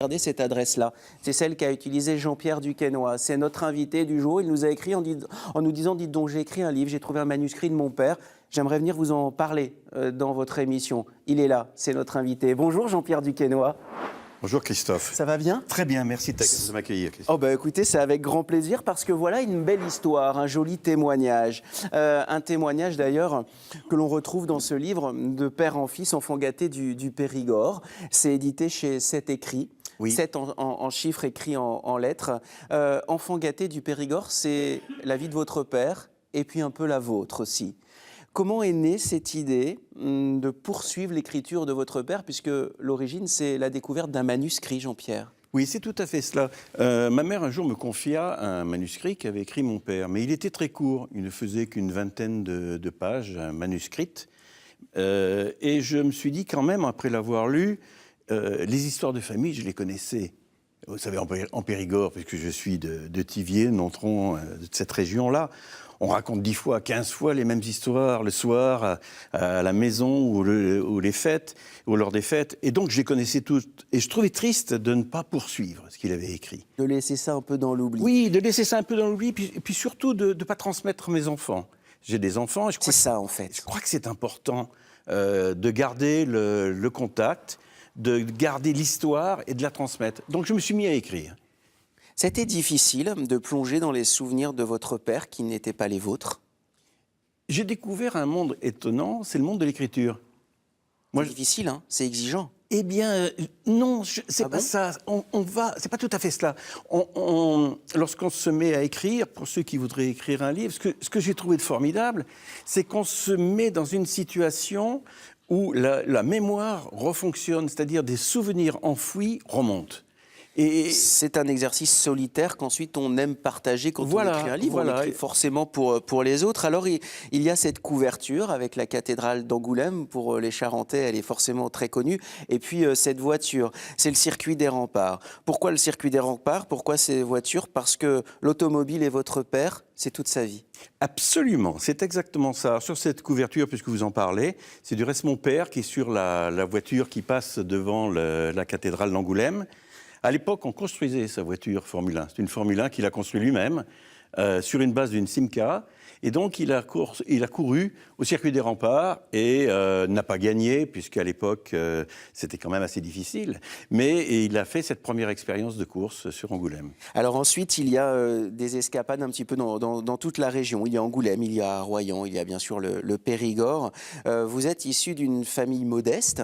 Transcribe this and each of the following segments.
Regardez cette adresse-là. C'est celle qu'a utilisée Jean-Pierre Duquesnoy. C'est notre invité du jour. Il nous a écrit en nous disant, dites donc, j'ai écrit un livre, j'ai trouvé un manuscrit de mon père. J'aimerais venir vous en parler dans votre émission. Il est là, c'est notre invité. Bonjour Jean-Pierre Duquesnoy. Bonjour Christophe. Ça va bien? Très bien, merci de m'accueillir. Oh bah écoutez, c'est avec grand plaisir parce que voilà une belle histoire, un joli témoignage. Un témoignage d'ailleurs que l'on retrouve dans ce livre de père en fils, enfant gâté du Périgord. C'est édité chez 7 écrits. Oui. 7 en chiffres écrits en lettres. Enfant gâté du Périgord, c'est la vie de votre père et puis un peu la vôtre aussi. Comment est née cette idée de poursuivre l'écriture de votre père, puisque l'origine, c'est la découverte d'un manuscrit, Jean-Pierre? Oui, c'est tout à fait cela. Ma mère, un jour, me confia un manuscrit qu'avait écrit mon père. Mais il était très court. Il ne faisait qu'une vingtaine de pages, manuscrites. Et je me suis dit, quand même, après l'avoir lu, les histoires de famille, je les connaissais. Vous savez, en Périgord, puisque je suis de Thiviers, Nontron, de cette région-là, on raconte 10 fois, 15 fois les mêmes histoires le soir à la maison ou les fêtes, ou lors des fêtes. Et donc, je les connaissais toutes. Et je trouvais triste de ne pas poursuivre ce qu'il avait écrit. De laisser ça un peu dans l'oubli. Oui, de laisser ça un peu dans l'oubli, puis surtout de ne pas transmettre mes enfants. J'ai des enfants. C'est ça, en fait. Je crois que c'est important de garder le contact, de garder l'histoire et de la transmettre. Donc, je me suis mis à écrire. C'était difficile de plonger dans les souvenirs de votre père qui n'étaient pas les vôtres? J'ai découvert un monde étonnant, c'est le monde de l'écriture. C'est difficile, hein? C'est exigeant. Eh bien, non, c'est pas bon? ça. C'est pas tout à fait cela. Lorsqu'on se met à écrire, pour ceux qui voudraient écrire un livre, ce que j'ai trouvé de formidable, c'est qu'on se met dans une situation où la mémoire refonctionne, c'est-à-dire des souvenirs enfouis remontent. Et c'est un exercice solitaire qu'ensuite on aime partager quand on écrit un livre. Voilà. On écrit forcément pour les autres. Alors il y a cette couverture avec la cathédrale d'Angoulême. Pour les Charentais, elle est forcément très connue. Et puis cette voiture, c'est le circuit des remparts. Pourquoi le circuit des remparts? Pourquoi ces voitures? Parce que l'automobile est votre père, c'est toute sa vie. Absolument, c'est exactement ça. Sur cette couverture, puisque vous en parlez, c'est du reste mon père qui est sur la voiture qui passe devant la cathédrale d'Angoulême. À l'époque, on construisait sa voiture Formule 1. C'est une Formule 1 qu'il a construite lui-même sur une base d'une Simca. Et donc, il a couru au circuit des remparts et n'a pas gagné, puisqu'à l'époque, c'était quand même assez difficile. Mais il a fait cette première expérience de course sur Angoulême. Alors ensuite, il y a des escapades un petit peu dans toute la région. Il y a Angoulême, il y a Royan, il y a bien sûr le Périgord. Vous êtes issu d'une famille modeste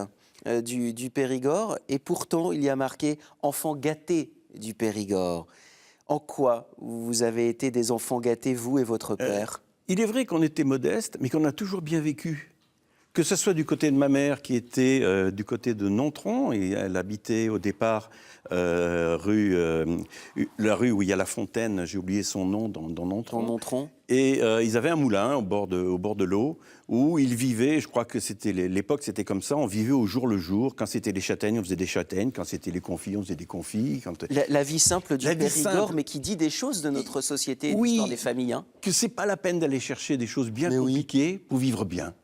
du Périgord, et pourtant il y a marqué « enfant gâté du Périgord ». En quoi vous avez été des enfants gâtés, vous et votre père? Il est vrai qu'on était modeste, mais qu'on a toujours bien vécu. Que ce soit du côté de ma mère, qui était du côté de Nontron, et elle habitait au départ la rue où il y a la fontaine, j'ai oublié son nom, dans Nontron. Et ils avaient un moulin au bord de l'eau, où ils vivaient, je crois que l'époque c'était comme ça, on vivait au jour le jour. Quand c'était les châtaignes, on faisait des châtaignes. Quand c'était les confits, on faisait des confits. La vie simple du Périgord, mais qui dit des choses de notre société, oui, l'histoire des familles. Hein. Que c'est pas la peine d'aller chercher des choses bien compliquées pour vivre bien.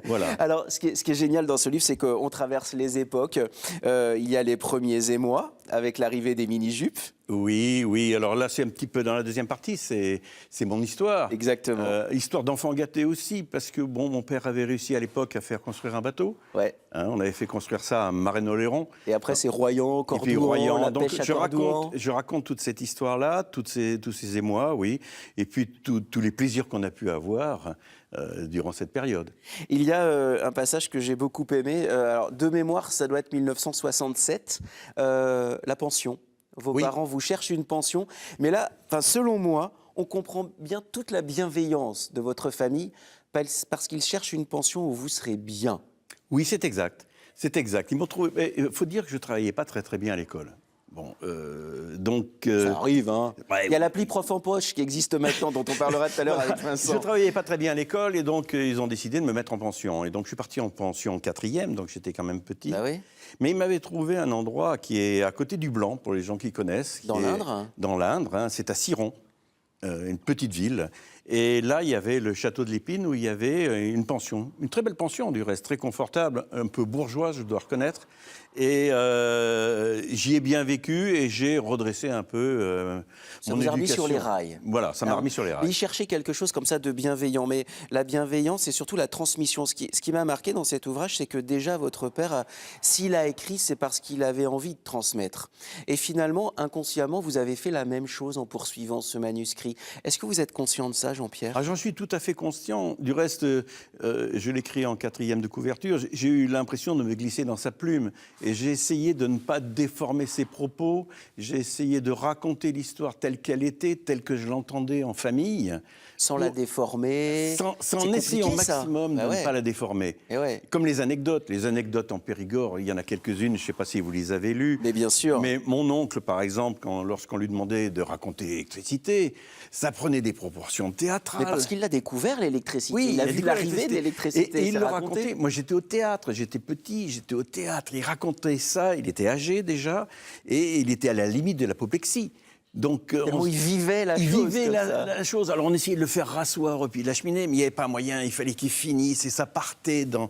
Voilà. Alors, ce qui est génial dans ce livre, c'est qu'on traverse les époques. Il y a les premiers émois, avec l'arrivée des mini-jupes. Oui. Alors là, c'est un petit peu dans la deuxième partie. C'est mon histoire. Exactement. Histoire d'enfant gâté aussi, parce que mon père avait réussi à l'époque à faire construire un bateau. Ouais. On avait fait construire ça à Marennes-Oléron. Et après, c'est Royan, Cordouan, la pêche à Cordouan. Je raconte toute cette histoire-là, tous ces émois, oui. Et puis tous les plaisirs qu'on a pu avoir durant cette période. Il y a un passage que j'ai beaucoup aimé. Alors, de mémoire, ça doit être 1967. La pension. Vos parents vous cherchent une pension. Mais là, selon moi, on comprend bien toute la bienveillance de votre famille parce qu'ils cherchent une pension où vous serez bien. Oui, c'est exact. C'est exact. Ils m'ont trouvé. Il faut dire que je ne travaillais pas très très bien à l'école. Bon, donc... Ça arrive, hein. Ouais, il y a l'appli Prof en poche qui existe maintenant, dont on parlera tout à l'heure avec Vincent. Je ne travaillais pas très bien à l'école et donc ils ont décidé de me mettre en pension. Et donc je suis parti en pension 4e, donc j'étais quand même petit. Bah oui. Mais ils m'avaient trouvé un endroit qui est à côté du Blanc, pour les gens qui connaissent. Dans l'Indre? Dans l'Indre, hein, c'est à Ciron, une petite ville. Et là, il y avait le château de l'Épine où il y avait une pension, une très belle pension du reste, très confortable, un peu bourgeoise, je dois reconnaître. Et j'y ai bien vécu et j'ai redressé un peu Ça mon vous a remis éducation. sur les rails. Voilà, ça m'a remis sur les Mais rails. il cherchait quelque chose comme ça de bienveillant. Mais la bienveillance, c'est surtout la transmission. Ce qui m'a marqué dans cet ouvrage, c'est que déjà votre père, s'il a écrit, c'est parce qu'il avait envie de transmettre. Et finalement, inconsciemment, vous avez fait la même chose en poursuivant ce manuscrit. Est-ce que vous êtes conscient de ça, Jean-Pierre? Ah, j'en suis tout à fait conscient. Du reste, je l'écris en 4e de couverture. J'ai eu l'impression de me glisser dans sa plume. Et j'ai essayé de ne pas déformer ses propos. J'ai essayé de raconter l'histoire telle qu'elle était, telle que je l'entendais en famille. Sans la déformer. Sans C'est essayer au compliqué, ça. maximum Bah de ouais. ne pas la déformer. Et ouais. Comme les anecdotes. Les anecdotes en Périgord, il y en a quelques-unes, je ne sais pas si vous les avez lues. Mais bien sûr. Mais mon oncle, par exemple, lorsqu'on lui demandait de raconter l'électricité, ça prenait des proportions théâtrales. Mais parce qu'il l'a découvert, l'électricité. Oui, il a a vu découvert l'arrivée de l'électricité. Et il s'est le raconté. racontait. Moi, j'étais au théâtre. J'étais petit, j'étais au théâtre. Il racontait ça. Il était âgé déjà. Et il était à la limite de l'apoplexie. Donc, Tellement il vivait la il chose. vivait comme la, ça. la chose. Alors, on essayait de le faire rasseoir au pied de la cheminée, mais il n'y avait pas moyen. Il fallait qu'il finisse. Et ça partait dans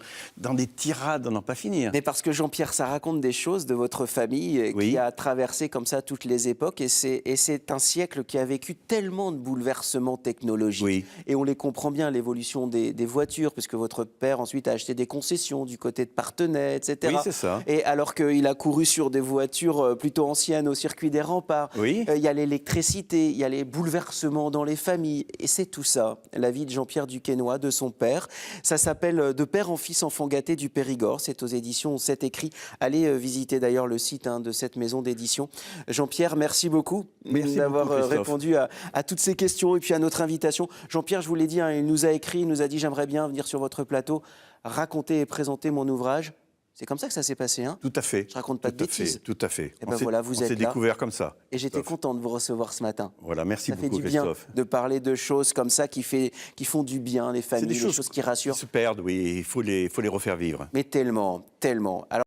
des tirades à n'en pas finir. Mais parce que Jean-Pierre, ça raconte des choses de votre famille Oui. qui a traversé comme ça toutes les époques. Et c'est un siècle qui a vécu tellement de bouleversements technologiques. Oui. Et on les comprend bien, l'évolution des voitures, puisque votre père ensuite a acheté des concessions du côté de Parthenay, etc. Oui, c'est ça. Et alors qu'il a couru sur des voitures plutôt anciennes au circuit des remparts, Oui. il y a l'électricité, il y a les bouleversements dans les familles. Et c'est tout ça, la vie de Jean-Pierre Duquesnoy, de son père. Ça s'appelle De père en fils, enfant gâté du Périgord. C'est aux éditions 7 écrits. Allez visiter d'ailleurs le site de cette maison d'édition. Jean-Pierre, merci beaucoup d'avoir beaucoup, Christophe. répondu à toutes ces questions et puis à notre invitation. Jean-Pierre, je vous l'ai dit, il nous a écrit, il nous a dit « J'aimerais bien venir sur votre plateau, raconter et présenter mon ouvrage ». C'est comme ça que ça s'est passé, hein? Tout à fait. Je raconte pas de bêtises. Tout à fait. Eh ben voilà, vous êtes on s'est là. découvert comme ça. Et j'étais Christophe. content de vous recevoir ce matin. Voilà, merci Ça fait beaucoup, du bien Christophe. de parler de choses comme ça qui font du bien, les C'est familles, des les choses qui rassurent. se perdent, oui, il faut les refaire vivre. Mais tellement, tellement. Alors,